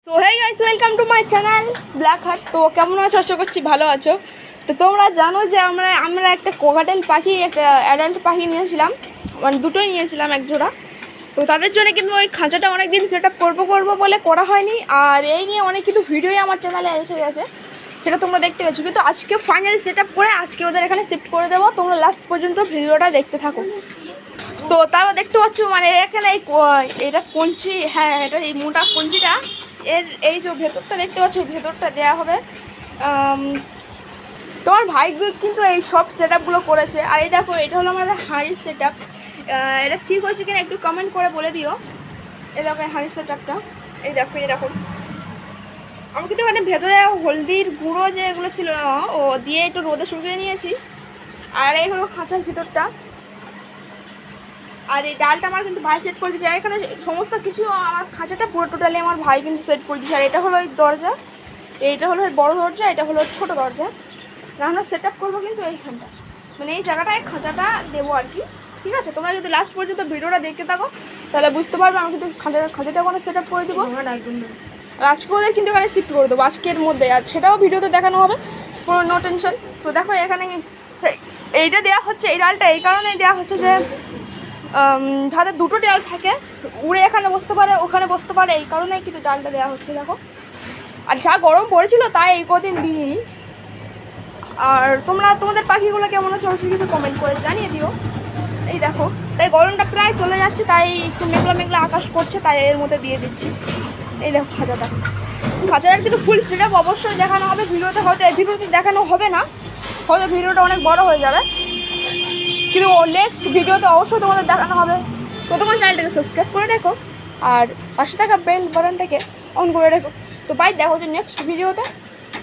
So hey guys, welcome to my channel black heart. তো কেমন আছো? আশা করছি ভালো আছো। তো তোমরা জানো যে আমরা একটা কোকাটেল পাখি, একটা অ্যাডাল্ট পাখি নিয়েছিলাম, মানে দুটোই নিয়েছিলাম এক জোড়া। তো তাদের জন্য কিন্তু ওই খাঁচাটা অনেক দিন সেট আপ করবো বলে করা হয়নি। আর এই নিয়ে অনেক কিন্তু ভিডিওই আমার চ্যানেলে এসে গেছে, সেটা তোমরা দেখতে পাচ্ছ। কিন্তু আজকে ফাইনালি সেট আপ করে আজকে ওদের এখানে শিফট করে দেবো। তোমরা লাস্ট পর্যন্ত ভিডিওটা দেখতে থাকো। তো তারপর দেখতে পাচ্ছ মানে এখানে এটা কঞ্চি, হ্যাঁ এটা এই মোটা কঞ্চিটা এর এই যে ভেতরটা দেখতে পাচ্ছ, ভেতরটা দেওয়া হবে। তোমার ভাই কিন্তু এই সব সেট আপগুলো করেছে। আর এই দেখো, এটা হলো আমাদের হাঁড়ির সেট আপ। এটা ঠিক হয়েছে কিনা একটু কমেন্ট করে বলে দিও। এই দেখো এই হাঁড়ির সেট আপটা, এই দেখো এরকম। আমি কিন্তু মানে ভেতরে হলদির গুঁড়ো যে এগুলো ছিল ও দিয়ে একটু রোদে শুকিয়ে নিয়েছি। আর এই হলো খাঁচার ভিতরটা। আর এই ডালটা আমার কিন্তু ভাই সেট করে দিয়েছে। আর এখানে সমস্ত কিছু আমার খাঁচাটা পুরো টোটালি আমার ভাই কিন্তু সেট করে দিয়েছে। আর এটা হলো ওই দরজা, এইটা হলো বড় দরজা, এটা হলো ছোটো দরজা। আমরা সেট আপ করবো কিন্তু এইখানটা, মানে এই জায়গাটায় খাঁচাটা দেবো আর কি। ঠিক আছে, তোমরা যদি লাস্ট পর্যন্ত ভিডিওটা দেখতে থাকো তাহলে বুঝতে পারবে। আমি কিন্তু খাঁচাটা ওখানে সেট আপ করে দেবো। আর আজকে ওদের কিন্তু এখানে শিফট করে দেবো আজকের মধ্যে, আর সেটাও ভিডিওতে দেখানো হবে, কোনো নো টেনশন। তো দেখো এখানে এইটা দেওয়া হচ্ছে, এই ডালটা এই কারণেই দেওয়া হচ্ছে যে যাদের দুটো ডাল থাকে, উড়ে এখানে বসতে পারে ওখানে বসতে পারে, এই কারণেই কিন্তু ডালটা দেওয়া হচ্ছে। দেখো, আর যা গরম পড়েছিল তাই এই কদিন দিই। আর তোমাদের পাখিগুলো কেমন আছে অবশ্যই কিন্তু কমেন্ট করে জানিয়ে দিও। এই দেখো, তাই গরমটা প্রায় চলে যাচ্ছে, তাই একটু মেঘলা মেঘলা আকাশ করছে, তাই এর মধ্যে দিয়ে দিচ্ছি। এই দেখো খাঁচাটার কিন্তু ফুল সেট আপ অবশ্যই দেখানো হবে ভিডিওতে। হয়তো এই ভিডিওতে দেখানো হবে না, হয়তো ভিডিওটা অনেক বড় হয়ে যাবে, কিন্তু নেক্সট ভিডিওতে অবশ্যই তোমাদের দেখানো হবে। তো তোমার চ্যানেলটাকে সাবস্ক্রাইব করে রেখো আর পাশে থাকা বেল বাটনটাকে অন করে রেখো। তো বাই, দেখা হচ্ছে নেক্সট ভিডিওতে।